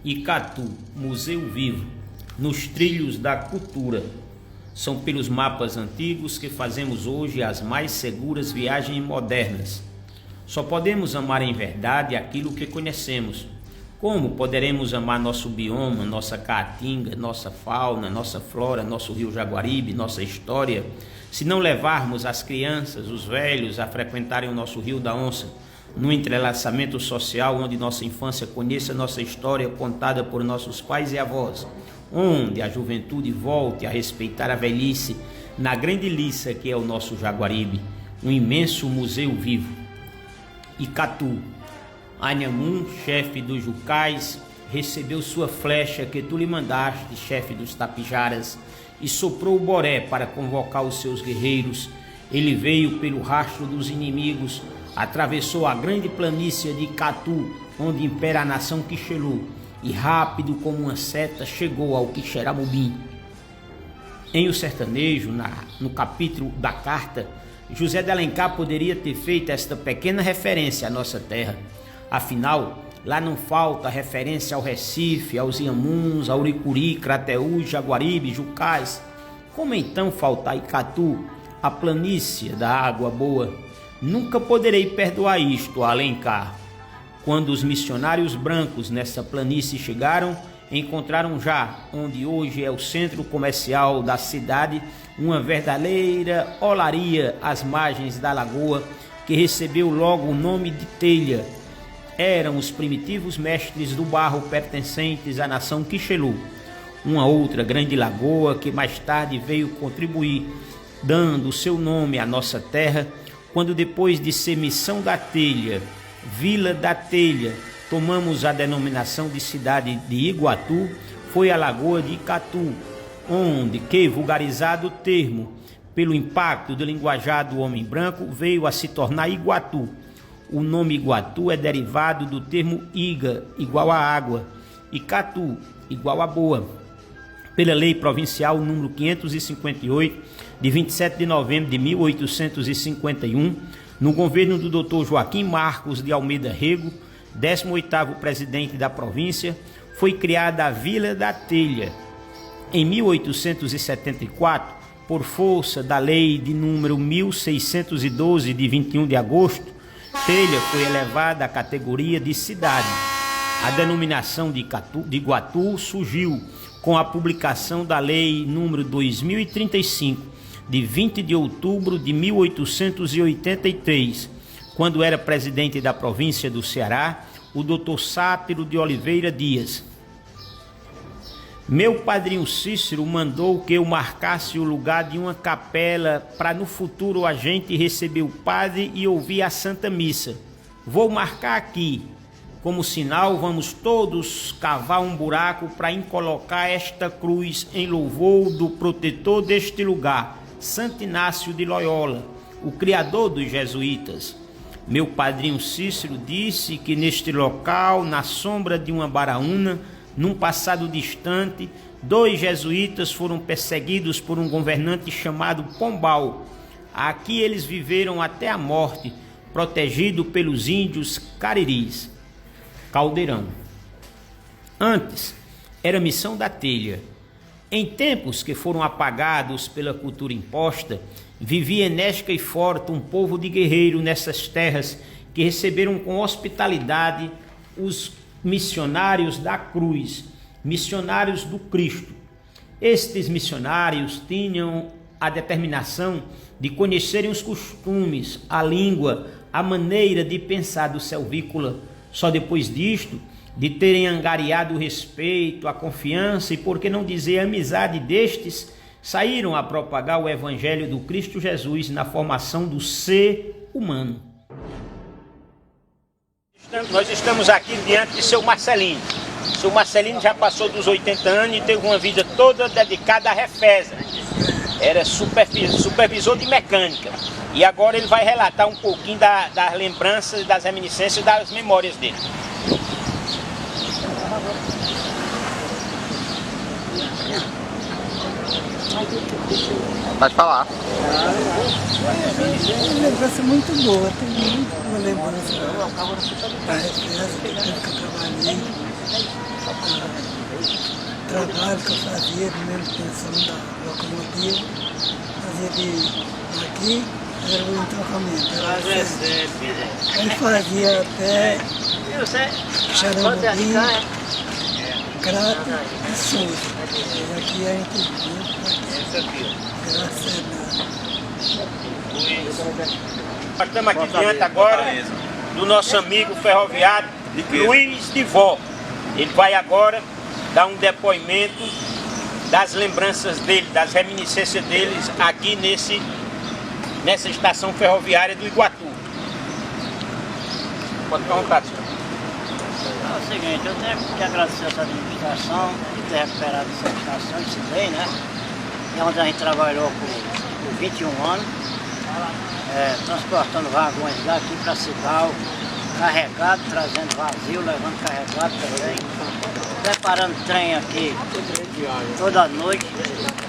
Icatu, Museu Vivo, nos trilhos da cultura. São pelos mapas antigos que fazemos hoje as mais seguras viagens modernas. Só podemos amar em verdade aquilo que conhecemos. Como poderemos amar nosso bioma, nossa caatinga, nossa fauna, nossa flora, nosso rio Jaguaribe, nossa história, se não levarmos as crianças, os velhos a frequentarem o nosso Rio da Onça, no entrelaçamento social onde nossa infância conheça nossa história contada por nossos pais e avós, onde a juventude volte a respeitar a velhice na grande liça que é o nosso Jaguaribe, um imenso museu vivo. Icatu, Anhamun, chefe dos Jucais, recebeu sua flecha que tu lhe mandaste, chefe dos Tapijaras, e soprou o boré para convocar os seus guerreiros. Ele veio pelo rastro dos inimigos, atravessou a grande planície de Icatu, onde impera a nação Quixelô, e rápido como uma seta chegou ao Quixeramobim. Em O Sertanejo, no capítulo da carta, José de Alencar poderia ter feito esta pequena referência à nossa terra. Afinal, lá não falta referência ao Recife, aos Inhamuns, ao Uricuri, Crateús, Jaguaribe, Jucais. Como então faltar Icatu, a planície da água boa? Nunca poderei perdoar isto a Alencar. Quando os missionários brancos nessa planície chegaram, encontraram já, onde hoje é o centro comercial da cidade, uma verdadeira olaria às margens da lagoa, que recebeu logo o nome de telha. Eram os primitivos mestres do barro pertencentes à nação Quixelô, uma outra grande lagoa que mais tarde veio contribuir, dando seu nome à nossa terra, quando depois de ser Missão da Telha, Vila da Telha, tomamos a denominação de cidade de Iguatu, foi a lagoa de Icatu, onde que, vulgarizado o termo, pelo impacto do linguajar do homem branco, veio a se tornar Iguatu. O nome Iguatu é derivado do termo Iga, igual a água, e Catu, igual a boa. Pela Lei Provincial número 558, de 27 de novembro de 1851, no governo do Dr. Joaquim Marcos de Almeida Rego, 18º presidente da província, foi criada a Vila da Telha. Em 1874, por força da Lei de número 1612, de 21 de agosto, Telha foi elevada à categoria de cidade. A denominação de Iguatu surgiu com a publicação da Lei número 2035, de 20 de outubro de 1883, quando era presidente da província do Ceará, o Dr. Sátiro de Oliveira Dias. Meu padrinho Cícero mandou que eu marcasse o lugar de uma capela para no futuro a gente receber o padre e ouvir a Santa Missa. Vou marcar aqui. Como sinal, vamos todos cavar um buraco para colocar esta cruz em louvor do protetor deste lugar, Santo Inácio de Loyola, o criador dos jesuítas. Meu padrinho Cícero disse que neste local, na sombra de uma baraúna, num passado distante, 2 jesuítas foram perseguidos por um governante chamado Pombal. Aqui eles viveram até a morte, protegido pelos índios cariris. Caldeirão. Antes, era Missão da Telha. Em tempos que foram apagados pela cultura imposta, vivia enérgica e forte um povo de guerreiro nessas terras que receberam com hospitalidade os missionários da cruz, missionários do Cristo. Estes missionários tinham a determinação de conhecerem os costumes, a língua, a maneira de pensar do selvícola. Só depois disto, de terem angariado o respeito, a confiança e, por que não dizer, a amizade destes, saíram a propagar o evangelho do Cristo Jesus na formação do ser humano. Nós estamos aqui diante de seu Marcelino. Seu Marcelino já passou dos 80 anos e teve uma vida toda dedicada à refesa. Era supervisor de mecânica. E agora ele vai relatar um pouquinho das lembranças, das reminiscências, das memórias dele. Pode falar. É uma lembrança muito boa, tem uma lembrança da refesa, que eu trabalhei. trabalho que eu fazia, de manutenção da locomotiva, fazia daqui, era o entrocamento. Aí fazia até Xaramubim, Crato e Souza. E aqui a gente viu, graças a Deus. Nós estamos aqui diante agora do nosso amigo ferroviário Luiz de Vó. Ele vai agora dar um depoimento das lembranças dele, das reminiscências deles aqui nessa estação ferroviária do Iguatu. Pode ficar à vontade, senhor. É o seguinte, eu tenho que agradecer essa administração de ter recuperado essa estação de Cidei, né? É onde a gente trabalhou por 21 anos, transportando vagões daqui para Cidal, carregado, trazendo vazio, levando carregado também, preparando trem aqui toda noite,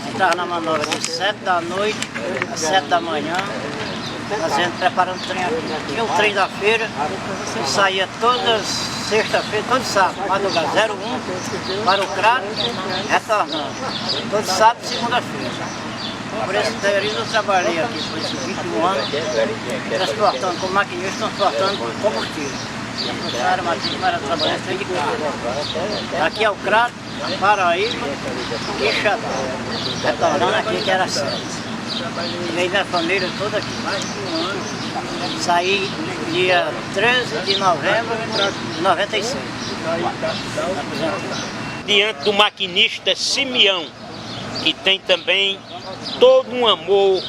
entrava na manobra de 7 da noite às 7 da manhã, preparando trem aqui. Tinha o trem da feira, que saía todas sexta-feira, todo sábado, madrugada 01, para o Crato, retornando, todo sábado e segunda-feira. Por esse período eu trabalhei aqui por esses 21 anos, transportando como maquinista, transportando combustível. A funcionária marítima era trabalhando trem de carro. Aqui é o Crato, Paraíba e Xadá. Retornando aqui que era sério. Veio minha família toda aqui. Saí dia 13 de novembro de 96. Diante do maquinista Simeão, que tem também todo um amor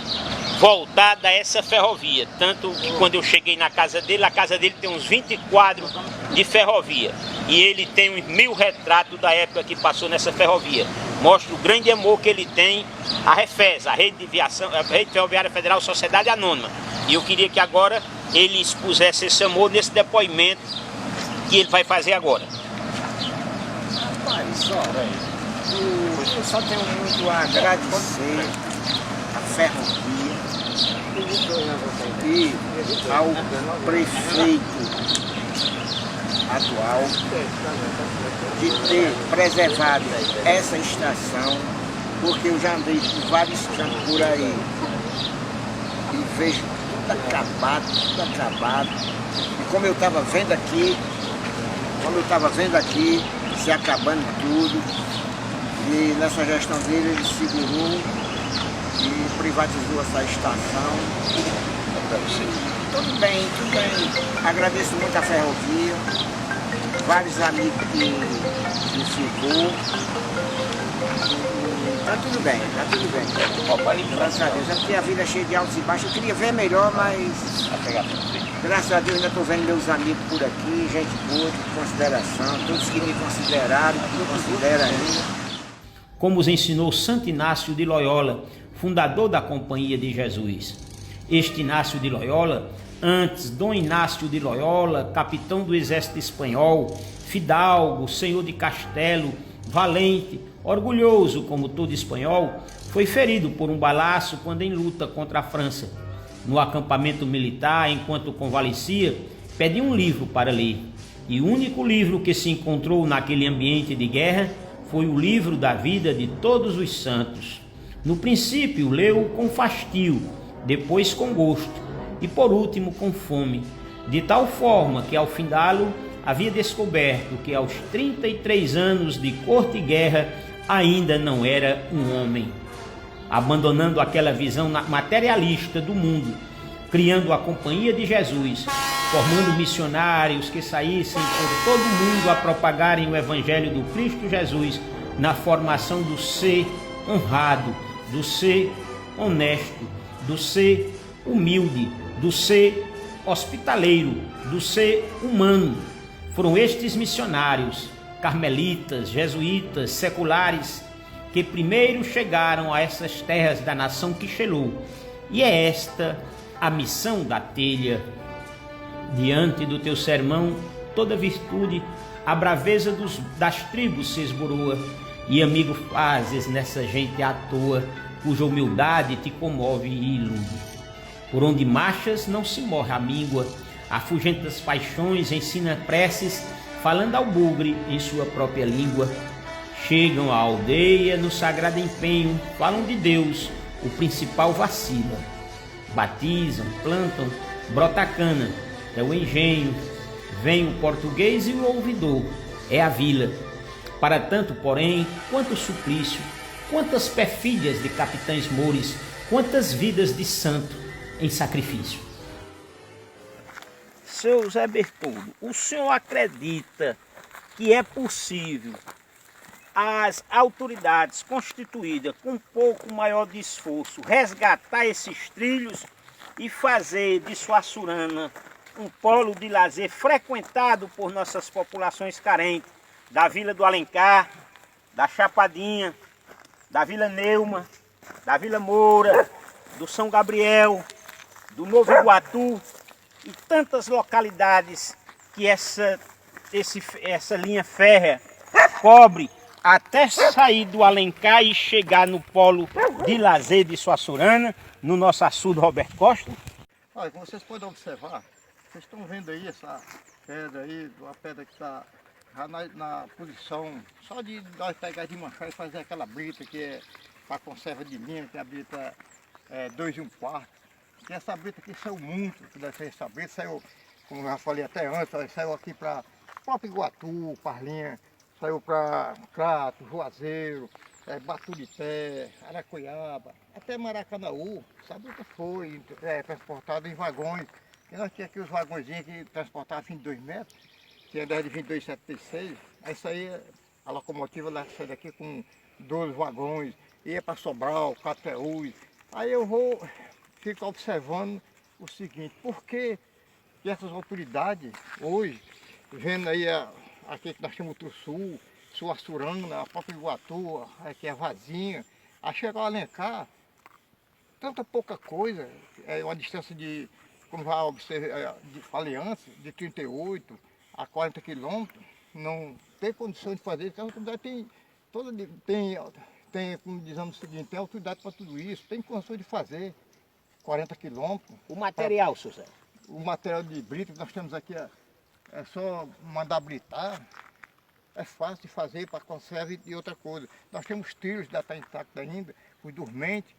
voltado a essa ferrovia. Tanto que quando eu cheguei na casa dele, a casa dele tem uns 20 quadros de ferrovia. E ele tem uns 1000 retratos da época que passou nessa ferrovia. Mostra o grande amor que ele tem à REFES, a Rede Ferroviária Federal Sociedade Anônima. E eu queria que agora ele expusesse esse amor nesse depoimento que ele vai fazer agora. Eu só tenho muito a agradecer à ferrovia e ao prefeito atual de ter preservado essa estação, porque eu já andei por vários cantos por aí e vejo tudo acabado. E como eu estava vendo aqui, se acabando tudo. E nessa gestão dele ele segurou e privatizou essa estação. Tudo bem. Agradeço muito a ferrovia, vários amigos que ficou. Tá tudo bem. Graças a Deus. Porque a vida é cheia de altos e baixos. Eu queria ver melhor, mas graças a Deus ainda estou vendo meus amigos por aqui, gente boa, de consideração, todos que me consideraram, que me consideram ainda. Como os ensinou Santo Inácio de Loyola, fundador da Companhia de Jesus. Este Inácio de Loyola, antes Dom Inácio de Loyola, capitão do exército espanhol, fidalgo, senhor de castelo, valente, orgulhoso como todo espanhol, foi ferido por um balaço quando em luta contra a França. No acampamento militar, enquanto convalescia, pediu um livro para ler. E o único livro que se encontrou naquele ambiente de guerra foi o livro da vida de todos os santos. No princípio leu com fastio, depois com gosto e por último com fome, de tal forma que ao findá-lo havia descoberto que aos 33 anos de corte e guerra ainda não era um homem. Abandonando aquela visão materialista do mundo, criando a Companhia de Jesus, formando missionários que saíssem por todo o mundo a propagarem o Evangelho do Cristo Jesus na formação do ser honrado, do ser honesto, do ser humilde, do ser hospitaleiro, do ser humano. Foram estes missionários, carmelitas, jesuítas, seculares, que primeiro chegaram a essas terras da nação Quixelô. E é esta a missão da telha. Diante do teu sermão, toda virtude, a braveza das tribos se esboroa, e amigo fazes nessa gente à toa, cuja humildade te comove e ilude. Por onde marchas não se morre a míngua, afugenta as paixões, ensina preces, falando ao bugre em sua própria língua. Chegam à aldeia no sagrado empenho, falam de Deus, o principal vacila. Batizam, plantam, brota a cana, é o engenho, vem o português e o ouvidor, é a vila. Para tanto, porém, quanto suplício, quantas perfídias de capitães mores, quantas vidas de santo em sacrifício. Seu Zé Bertoldo, o senhor acredita que é possível as autoridades constituídas com um pouco maior de esforço resgatar esses trilhos e fazer de Suaçurana um polo de lazer frequentado por nossas populações carentes, da Vila do Alencar, da Chapadinha, da Vila Neuma, da Vila Moura, do São Gabriel, do Novo Iguatu e tantas localidades que essa linha férrea cobre até sair do Alencar e chegar no polo de lazer de Suaçurana, no nosso açude Roberto Costa? Olha, como vocês podem observar, vocês estão vendo aí essa pedra aí, uma pedra que está já na posição só de nós pegar de manchar e fazer aquela brita que é para conserva de linha, que é a brita 2 1/4. E essa brita aqui saiu muito, que deve ser essa brita, saiu, como eu já falei até antes, saiu aqui para próprio Iguatu, Parlinha, saiu para Crato, Juazeiro, Baturité, Aracuiaba, até Maracanaú. Essa brita foi transportada em vagões. E nós tínhamos aqui os vagõezinhos que transportavam 22 metros, tinha 10 de 22,76. Aí saía a locomotiva lá saía daqui com 12 vagões, ia para Sobral, Crateús. Aí eu vou ficar observando o seguinte, por que essas autoridades hoje, vendo aí aqui que nós temos o Sul, Suaçurana, a própria Iguatu, aqui é Vazinha, a chegar ao Alencar, tanta pouca coisa, é uma distância de, como já observei, falei antes, de 38 a 40 quilômetros, não tem condição de fazer, então a autoridade tem, como dizemos o seguinte, tem autoridade para tudo isso, tem condição de fazer 40 quilômetros. O material, seu Zé? O material de brita que nós temos aqui é só mandar britar, é fácil de fazer para conserva e outra coisa. Nós temos trilhos que está intacto ainda, os dormentes,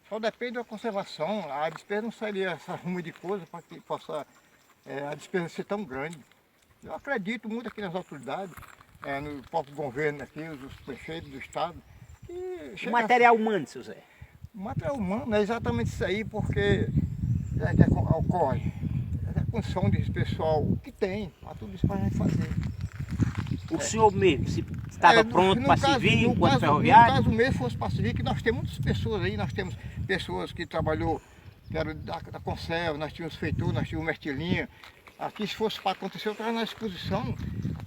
só depende da conservação, a despesa não seria essa rumo de coisa para que possa a despesa ser tão grande. Eu acredito muito aqui nas autoridades, no próprio governo aqui, os prefeitos do estado. O material humano, seu Zé? O material humano é exatamente isso aí, porque ocorre. É a condição desse pessoal que tem, para tudo isso para a gente fazer. O senhor mesmo, se estava pronto para servir enquanto ferroviário? No caso mesmo, fosse para servir, que nós temos muitas pessoas aí, nós temos pessoas que trabalhou, que eram da conserva, nós tínhamos feitor, nós tínhamos mertilinha. Aqui, se fosse para acontecer, eu estava na exposição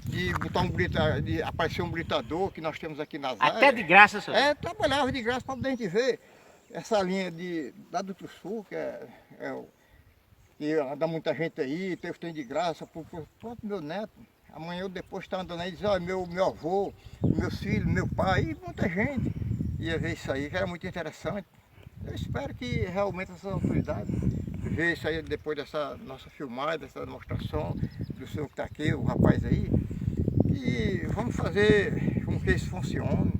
de botar de aparecer um britador que nós temos aqui nas áreas. Até de graça, senhor? Trabalhava de graça para poder a gente ver essa linha da do Sul, que anda muita gente aí, tem os trem de graça, para o próprio meu neto. Amanhã ou depois está andando aí e diz, olha, meu avô, meus filhos, meu pai, e muita gente ia ver isso aí, que era muito interessante. Eu espero que realmente essas autoridades vejam isso aí depois dessa nossa filmagem, dessa demonstração do senhor que está aqui, o rapaz aí, e vamos fazer com que isso funcione,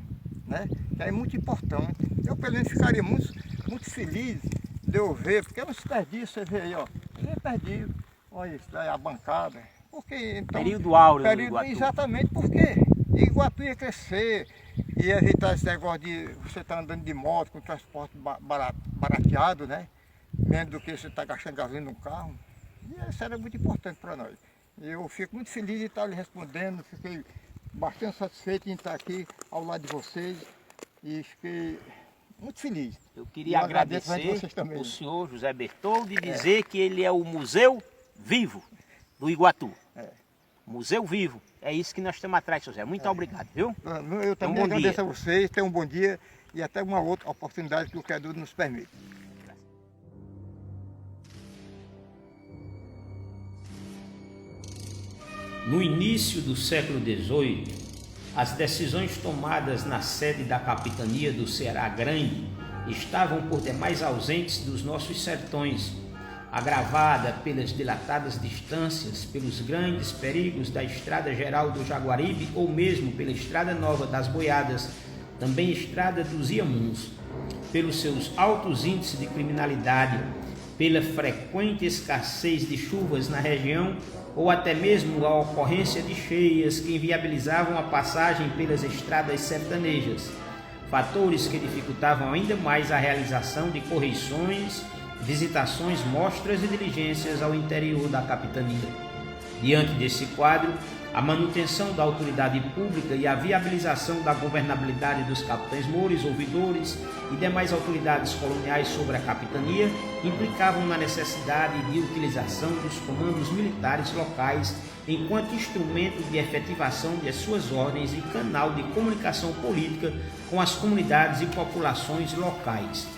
né? Que é muito importante. Eu pelo menos ficaria muito feliz de eu ver, porque é um desperdício, você vê aí, ó, é perdido. Olha isso daí, a bancada. Porque, então, período áureo do Iguatu. Exatamente, porque Iguatu ia crescer, ia evitar esse negócio de você estar andando de moto com transporte barateado, né? Menos do que você estar gastando gasolina no carro. E isso era muito importante para nós. Eu fico muito feliz de estar lhe respondendo, fiquei bastante satisfeito em estar aqui ao lado de vocês e fiquei muito feliz. Eu queria agradecer o senhor José Bertoldo e dizer que ele é o Museu Vivo do Iguatu. Museu Vivo. É isso que nós estamos atrás, José. Muito obrigado, viu? Eu também agradeço a vocês, tenham um bom dia e até uma outra oportunidade que o Criador nos permite. No início do século XVIII, as decisões tomadas na sede da capitania do Ceará Grande estavam por demais ausentes dos nossos sertões, agravada pelas dilatadas distâncias, pelos grandes perigos da Estrada Geral do Jaguaribe ou mesmo pela Estrada Nova das Boiadas, também Estrada dos Iamuns, pelos seus altos índices de criminalidade, pela frequente escassez de chuvas na região ou até mesmo a ocorrência de cheias que inviabilizavam a passagem pelas estradas sertanejas, fatores que dificultavam ainda mais a realização de correições, visitações, mostras e diligências ao interior da capitania. Diante desse quadro, a manutenção da autoridade pública e a viabilização da governabilidade dos capitães mouros, ouvidores e demais autoridades coloniais sobre a capitania implicavam na necessidade de utilização dos comandos militares locais enquanto instrumento de efetivação de suas ordens e canal de comunicação política com as comunidades e populações locais.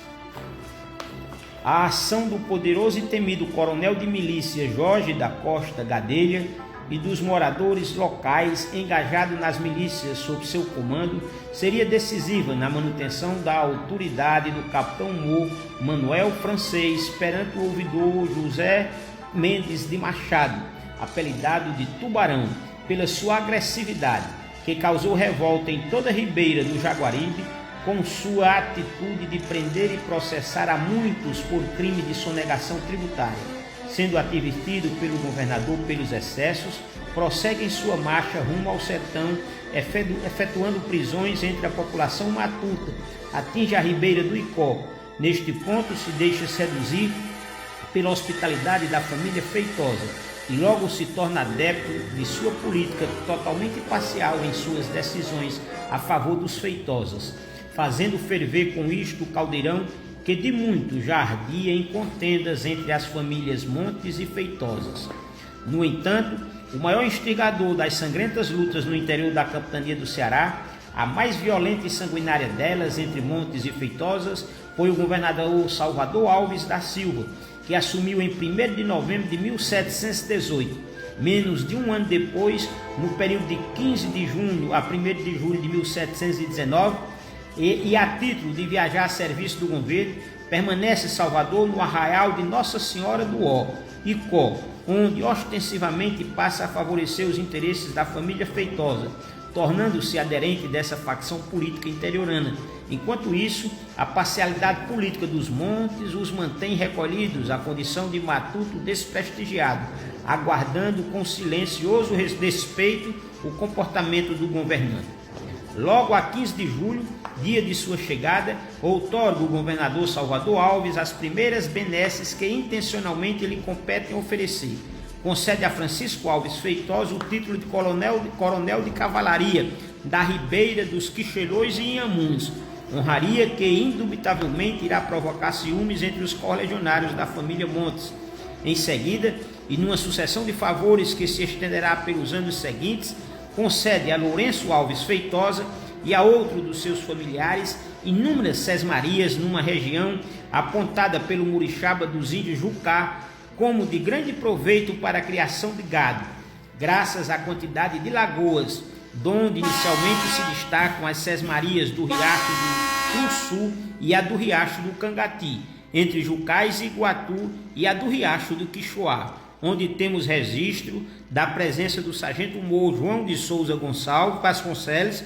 A ação do poderoso e temido coronel de milícia Jorge da Costa Gadelha e dos moradores locais engajados nas milícias sob seu comando seria decisiva na manutenção da autoridade do capitão Mor Manuel Francês perante o ouvidor José Mendes de Machado, apelidado de Tubarão, pela sua agressividade, que causou revolta em toda a ribeira do Jaguaribe, com sua atitude de prender e processar a muitos por crime de sonegação tributária. Sendo advertido pelo governador pelos excessos, prossegue em sua marcha rumo ao sertão, efetuando prisões entre a população matuta, atinge a ribeira do Icó. Neste ponto se deixa seduzir pela hospitalidade da família Feitosa e logo se torna adepto de sua política totalmente parcial em suas decisões a favor dos Feitosas, fazendo ferver com isto o caldeirão que de muito já ardia em contendas entre as famílias Montes e Feitosas. No entanto, o maior instigador das sangrentas lutas no interior da capitania do Ceará, a mais violenta e sanguinária delas entre Montes e Feitosas, foi o governador Salvador Alves da Silva, que assumiu em 1º de novembro de 1718, menos de um ano depois, no período de 15 de junho a 1º de julho de 1719, e a título de viajar a serviço do governo, permanece Salvador no arraial de Nossa Senhora do Ó, Icó, onde ostensivamente passa a favorecer os interesses da família Feitosa, tornando-se aderente dessa facção política interiorana. Enquanto isso, a parcialidade política dos Montes os mantém recolhidos à condição de matuto desprestigiado, aguardando com silencioso despeito o comportamento do governante. Logo a 15 de julho, dia de sua chegada, outorga o governador Salvador Alves as primeiras benesses que intencionalmente lhe competem oferecer. Concede a Francisco Alves Feitosa o título de coronel de cavalaria da Ribeira dos Quixelões e Inhamuns, honraria que indubitavelmente irá provocar ciúmes entre os correligionários da família Montes. Em seguida, e numa sucessão de favores que se estenderá pelos anos seguintes, concede a Lourenço Alves Feitosa e a outro dos seus familiares inúmeras sesmarias numa região apontada pelo Murixaba dos índios Jucá como de grande proveito para a criação de gado, graças à quantidade de lagoas, donde inicialmente se destacam as sesmarias do Riacho do Cunçu e a do Riacho do Cangati, entre Jucás e Iguatu, e a do Riacho do Quixoá, onde temos registro da presença do sargento-mor João de Souza Vasconcelos,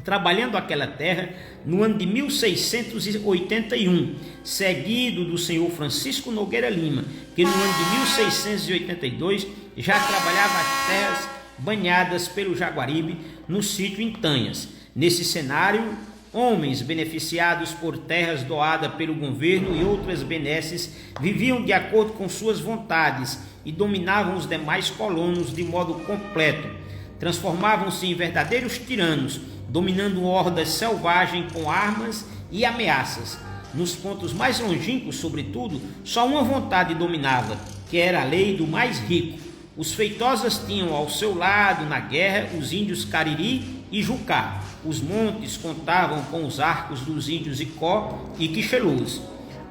trabalhando aquela terra no ano de 1681, seguido do senhor Francisco Nogueira Lima, que no ano de 1682 já trabalhava as terras banhadas pelo Jaguaribe no sítio Intanhas. Nesse cenário, homens beneficiados por terras doadas pelo governo e outras benesses viviam de acordo com suas vontades e dominavam os demais colonos de modo completo. Transformavam-se em verdadeiros tiranos, dominando hordas selvagens com armas e ameaças. Nos pontos mais longínquos, sobretudo, só uma vontade dominava, que era a lei do mais rico. Os Feitosas tinham ao seu lado na guerra os índios Cariri e Jucá. Os Montes contavam com os arcos dos índios Icó e Quixelôs.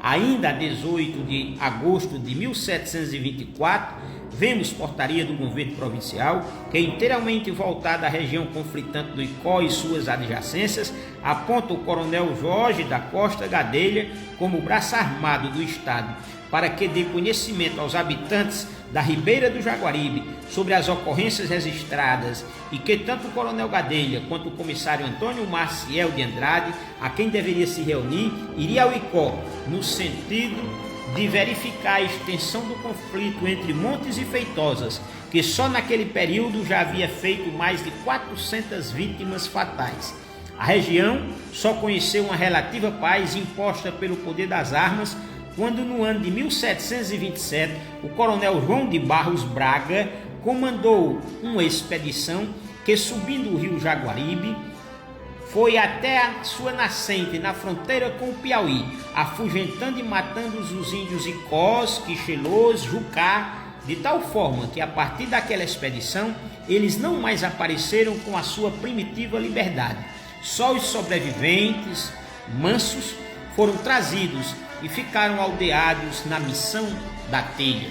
Ainda a 18 de agosto de 1724, vemos portaria do governo provincial, que é inteiramente voltada à região conflitante do Icó e suas adjacências, aponta o coronel Jorge da Costa Gadelha como braço armado do Estado para que dê conhecimento aos habitantes da Ribeira do Jaguaribe sobre as ocorrências registradas e que tanto o coronel Gadelha quanto o comissário Antônio Maciel de Andrade, a quem deveria se reunir, iria ao Icó no sentido de verificar a extensão do conflito entre Montes e Feitosas, que só naquele período já havia feito mais de 400 vítimas fatais. A região só conheceu uma relativa paz imposta pelo poder das armas quando no ano de 1727 o coronel João de Barros Braga comandou uma expedição que, subindo o rio Jaguaribe, foi até a sua nascente na fronteira com o Piauí, afugentando e matando os índios Icós, Quixelôs, Jucá, de tal forma que a partir daquela expedição eles não mais apareceram com a sua primitiva liberdade. Só os sobreviventes, mansos, foram trazidos e ficaram aldeados na missão da telha.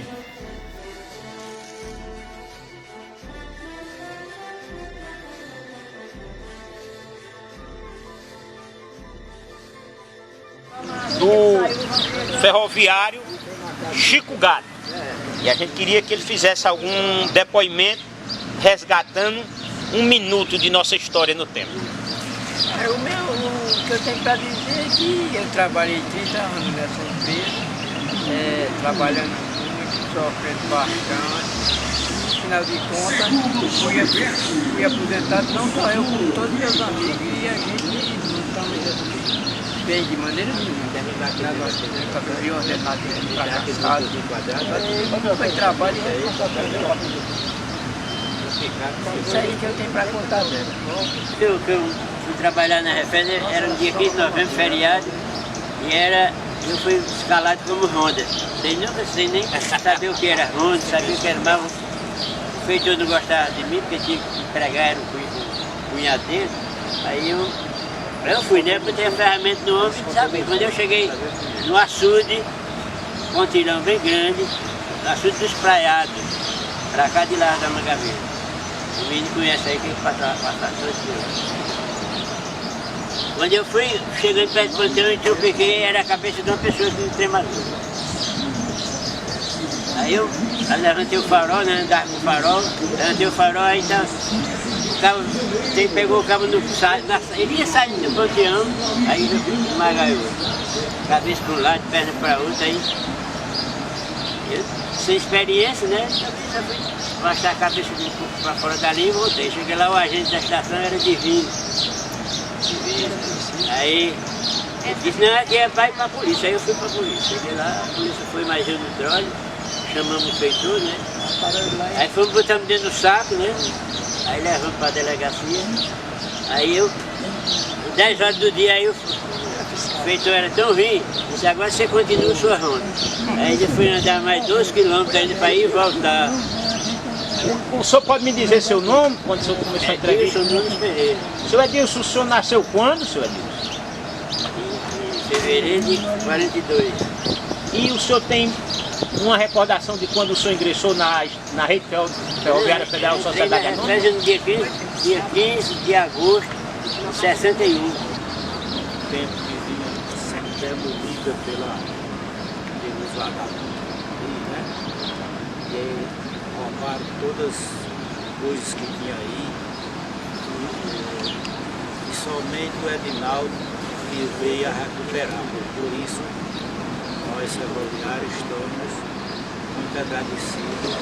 Do ferroviário Chico Gato. E a gente queria que ele fizesse algum depoimento resgatando um minuto de nossa história no tempo. O que eu tenho para dizer é que eu trabalhei 30 anos nessa empresa, trabalhando muito, sofrendo bastante. No final de contas, fui aposentado, não só eu, como todos meus amigos, e a gente não estamos bem de maneira nenhuma. Nós fazíamos ordenado fracassado, foi trabalho isso aí que eu tenho para contar dela. Eu fui trabalhar na Refés, era no dia 15 de novembro, feriado, e eu fui escalado como ronda. Sem nem saber o que era ronda, sabia o que era mal. O feitor não gostava de mim, porque tinha que entregar, era o cunhado dele. Aí eu fui, né? Botei a ferramenta no ombro e sabe. Quando eu cheguei no açude, pontilhão bem grande, açude dos Praiados, pra cá de lá da Mangabeira. O menino conhece aí, que passar 2 quilômetros. Quando eu fui chegando perto do pontilhão, eu peguei, era a cabeça de uma pessoa que me trematou. Aí eu levantei o farol, né? Andava com o farol, levantei o farol, aí então, ele pegou o cabo no ele ia saindo do pontilhão, aí eu esmagaiou. Cabeça para um lado, perna para outro, aí eu, sem experiência, né? Eu fui baixar a cabeça para fora dali e voltei. Cheguei lá, o agente da estação era divino. Aí ele disse, não, aqui vai para a polícia. Aí eu fui para a polícia. Cheguei lá, a polícia foi mais eu no drone, chamamos o feitor, né? Aí fomos botando dentro do saco, né? Aí levamos para a delegacia. Aí 10 horas do dia, aí o feitor era tão ruim, disse, agora você continua sua ronda. Aí ele foi andar mais 2 quilômetros ainda para ir e voltar. O senhor pode me dizer seu nome, quando o senhor começou a entrevista? Edilson Nunes Pereira. Senhor Edilson, o senhor nasceu quando, senhor Edilson? Em fevereiro de 42. E o senhor tem uma recordação de quando o senhor ingressou na Rede Ferroviária Federal Sociedade Anônima? No dia 15 de agosto de 61. Tempo que vinha sendo lida pelos vagabundos, né? E aí roubaram todas as coisas que tinha aí. E somente o Edinaldo que veio a recuperar. Por isso, nós ferroviários estamos muito agradecidos.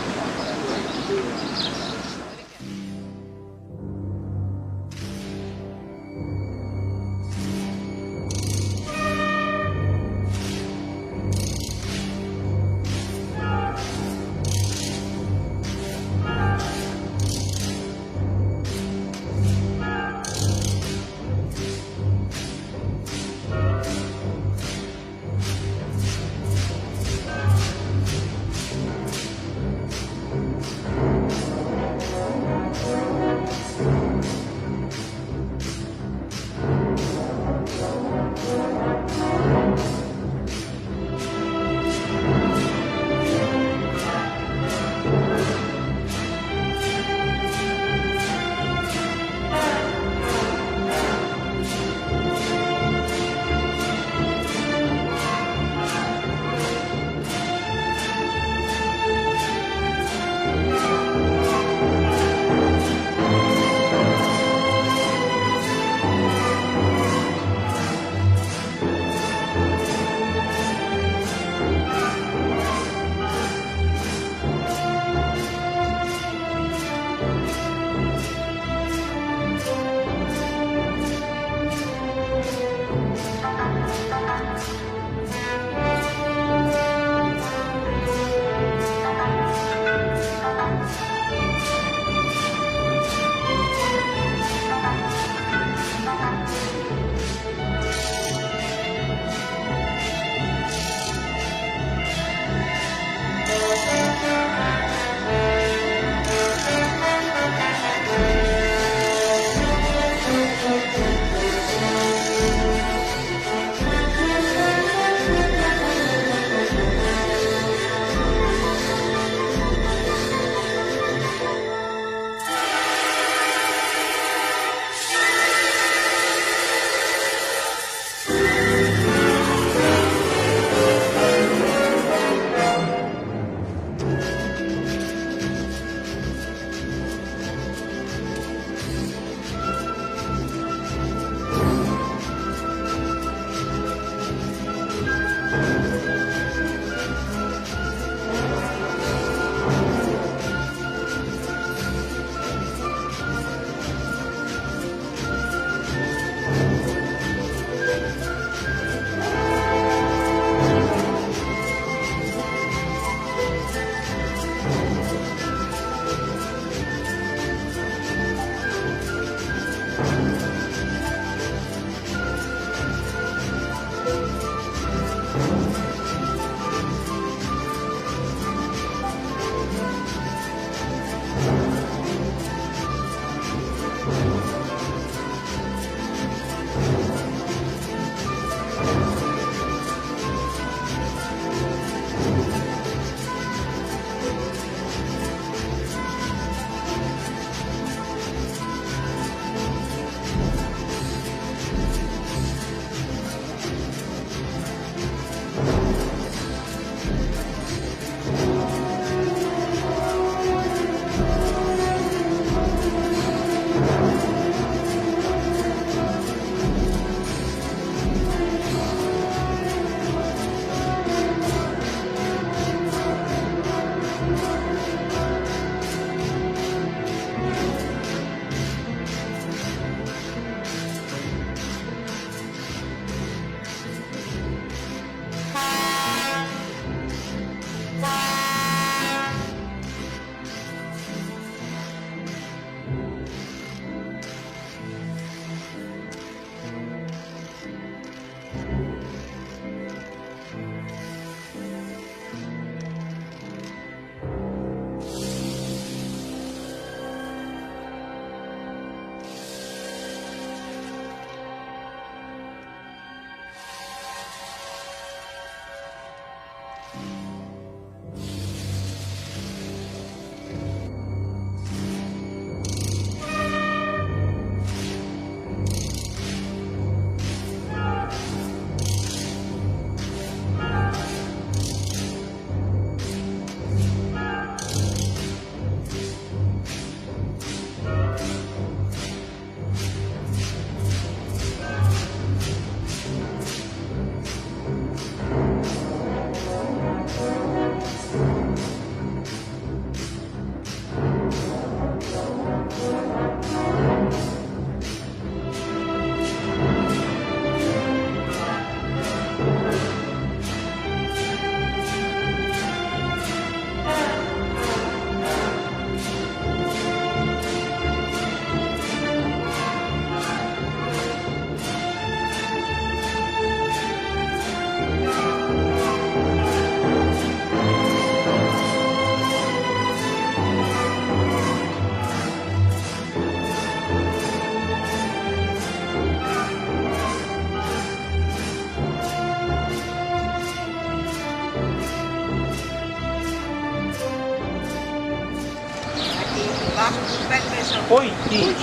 barco do pé de beijão. Oiti,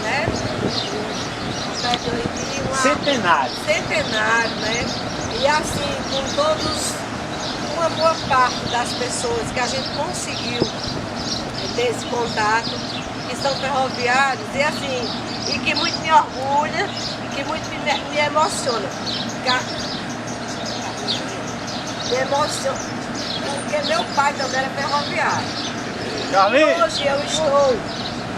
né? O pé de Oiti, centenário. Centenário, né? E assim, com todos, uma boa parte das pessoas que a gente conseguiu ter esse contato, que são ferroviários, e assim, e que muito me orgulha, e que muito me emociona. Me emociona, porque meu pai também era ferroviário. E hoje eu estou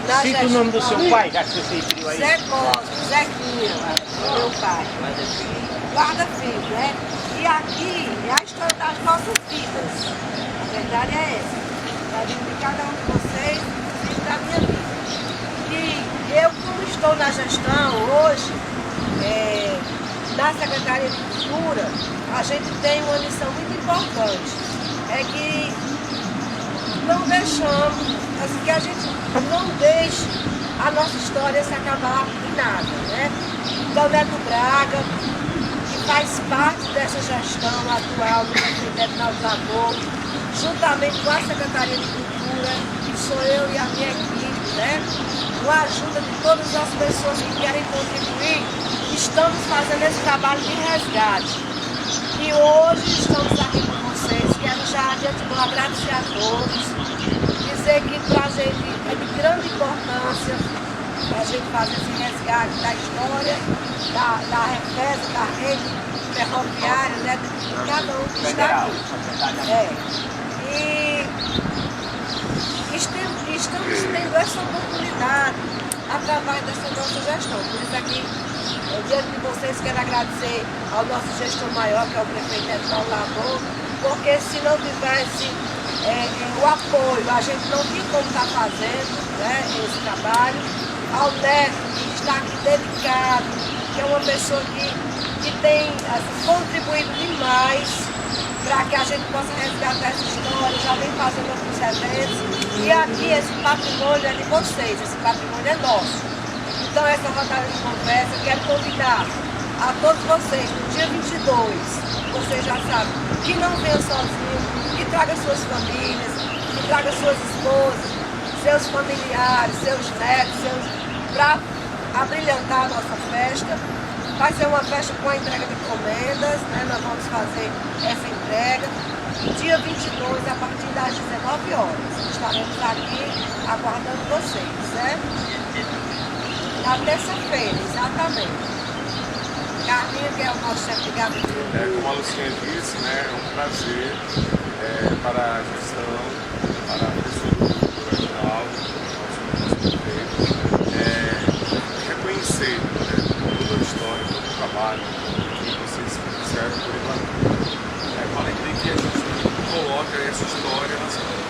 na Cita o nome do seu pai, já que você referiu aí. Zé Costa, Zequinha, meu pai. Guarda-filho, né? E aqui é a história das nossas vidas. A verdade é essa. Da vida de cada um de vocês e da minha vida. E eu, como estou na gestão hoje, na Secretaria de Cultura, a gente tem uma missão muito importante. É que não deixamos, assim, que a gente não deixe a nossa história se acabar em nada, né? Então, Neto Braga, que faz parte dessa gestão atual do prefeito Edinaldo Lavor, juntamente com a Secretaria de Cultura, que sou eu e a minha equipe, né? Com a ajuda de todas as pessoas que querem contribuir, estamos fazendo esse trabalho de resgate. E hoje estamos aqui com vocês, quero já de antemão agradecer a todos, dizer que para a gente é de grande importância a gente fazer esse resgate da história, da represa, da rede ferroviária, né, de cada um que está aqui. E estamos tendo essa oportunidade através dessa nossa gestão. Por isso aqui, diante de vocês, quero agradecer ao nosso gestor maior, que é o prefeito Edinaldo Lavor, porque se não tivesse o apoio, a gente não tinha como estar fazendo, né, esse trabalho. Ao Neto, que está aqui dedicado, que é uma pessoa que tem assim, contribuído demais para que a gente possa resgatar essa história, já vem fazendo outros eventos. E aqui esse patrimônio é de vocês, esse patrimônio é nosso. Então essa rodada de conversa, eu quero convidar a todos vocês, no dia 22, vocês já sabem, que não venham sozinhos, que tragam suas famílias, que tragam suas esposas, seus familiares, seus netos, para abrilhantar a nossa festa. Vai ser uma festa com a entrega de encomendas, né? Nós vamos fazer essa entrega. Dia 22, a partir das 19 horas. Estaremos aqui aguardando vocês, né? Na terça-feira, exatamente. Carlinhos, que é o nosso chefe de gabinete. Como a Lucinha disse, né, é um prazer para a gestão, para a pessoa do Edinaldo, nosso prefeito, reconhecer, né, toda a história, todo o trabalho que vocês fizeram por Iguatu. Com a alegria que a gente coloca essa história na cidade de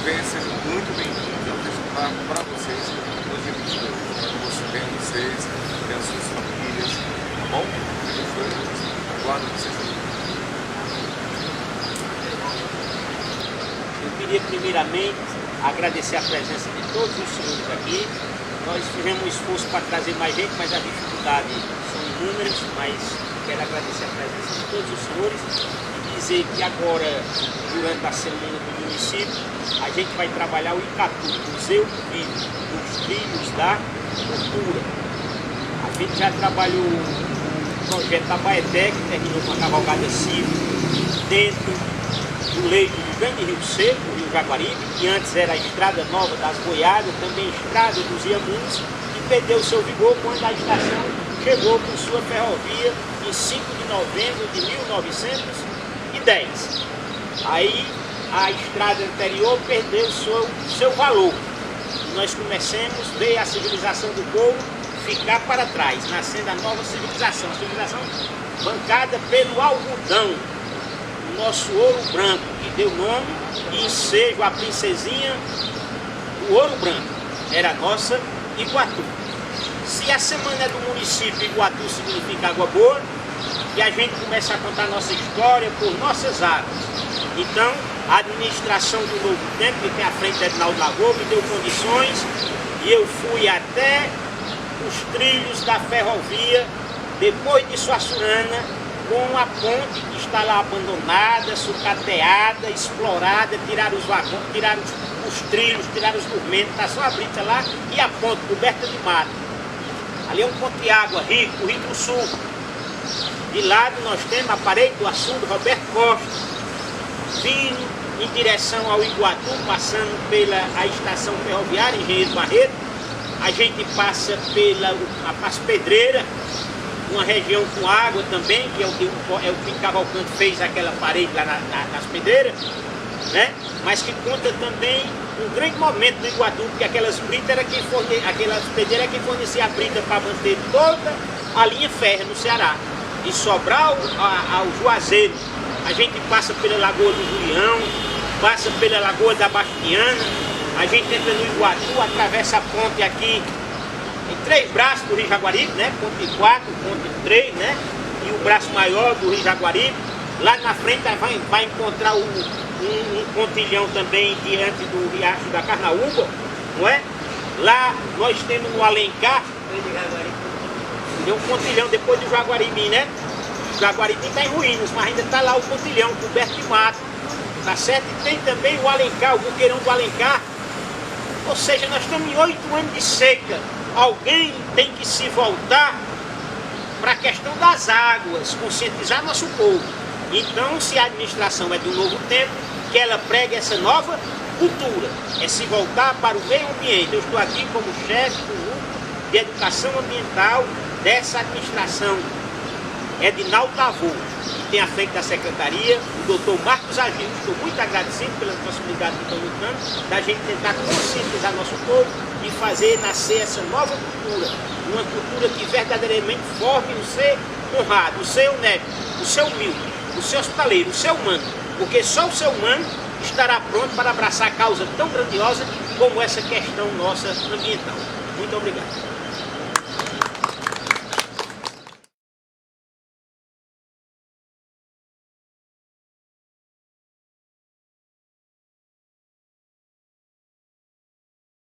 Seja muito bem-vindo ao festival para vocês no dia 22. Você tem vocês, tem as suas famílias, tá bom? Aguardo vocês aí. Eu queria primeiramente agradecer a presença de todos os senhores aqui. Nós fizemos um esforço para trazer mais gente, mas as dificuldades são inúmeras, mas quero agradecer a presença de todos os senhores e dizer que agora, durante a semana do município, a gente vai trabalhar o Icatu, Museu Vivo, nos trilhos da cultura. A gente já trabalhou o projeto da Baeté, que terminou com a cavalgada cívica dentro do leito do grande Rio Seco, o Rio Jaguaribe, que antes era a Estrada Nova das Boiadas, também Estrada dos Iamuns, e perdeu seu vigor quando a estação chegou com sua ferrovia em 5 de novembro de 1910. Aí a estrada anterior perdeu seu valor. E nós começamos a ver a civilização do povo ficar para trás, nascendo a nova civilização bancada pelo algodão, o nosso ouro branco, que deu nome e ensejo à princesinha, o ouro branco, era a nossa Iguatu. Se a semana do município Iguatu significa água boa, e a gente começa a contar nossa história por nossas águas. Então, a administração do Novo Tempo, que tem à frente Edinaldo Lavor, me deu condições e eu fui até os trilhos da ferrovia, depois de Suaçurana, com a ponte que está lá abandonada, sucateada, explorada, tiraram os vagões, tiraram os trilhos, tiraram os dormentes, está só a brita lá e a ponte coberta de mato. Ali é um ponto de água rico, o Rio do Sul. De lado nós temos a parede do açude Roberto Costa, vindo em direção ao Iguatu, passando pela a estação ferroviária Engenheiro Barreto. A gente passa pela Paz Pedreira, uma região com água também, que é o que Cavalcante fez aquela parede lá nas pedreiras, né? Mas que conta também um grande momento do Iguatu, porque aquelas pedreiras era quem fornecia a brita para manter toda a linha férrea no Ceará. De Sobral ao Juazeiro, a gente passa pela Lagoa do Julião, passa pela Lagoa da Bastiana, a gente entra no Iguatu, atravessa a ponte aqui, em 3 braços do Rio Jaguaribe, né? Ponte 4, ponte 3, né? E o braço maior do Rio Jaguaribe. Lá na frente vai encontrar um pontilhão também diante do Riacho da Carnaúba, não é? Lá nós temos no Alencar, tem um pontilhão depois do Jaguaribe, né? O Jaguaribe está em ruínas, mas ainda está lá o pontilhão coberto de mato, tá certo? E tem também o Alencar, o buqueirão do Alencar. Ou seja, nós estamos em 8 anos de seca. Alguém tem que se voltar para a questão das águas, conscientizar nosso povo. Então, se a administração é do novo tempo, que ela pregue essa nova cultura, é se voltar para o meio ambiente. Eu estou aqui como chefe do núcleo de educação ambiental dessa administração, Edinaldo Tavô, que tem à frente da secretaria, o doutor Marcos Agil. Estou muito agradecido pela possibilidade que estão lutando, da gente tentar conscientizar nosso povo e fazer nascer essa nova cultura, uma cultura que verdadeiramente forme o ser honrado, o ser honesto, o ser humilde, o ser hospitaleiro, o ser humano, porque só o ser humano estará pronto para abraçar causa tão grandiosa como essa questão nossa ambiental. Muito obrigado.